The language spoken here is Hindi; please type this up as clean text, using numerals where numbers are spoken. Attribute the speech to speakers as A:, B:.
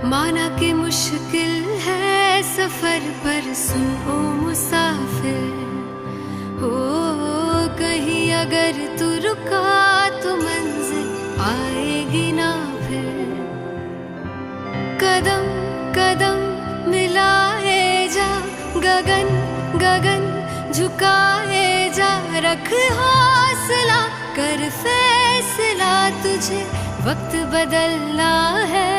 A: माना कि मुश्किल है सफर पर सुन ओ मुसाफिर, हो कहीं अगर तू रुका तो मंजिल आएगी ना फिर। कदम कदम मिलाए जा, गगन गगन झुकाए जा, रख हौसला कर फैसला, तुझे वक्त बदलना है।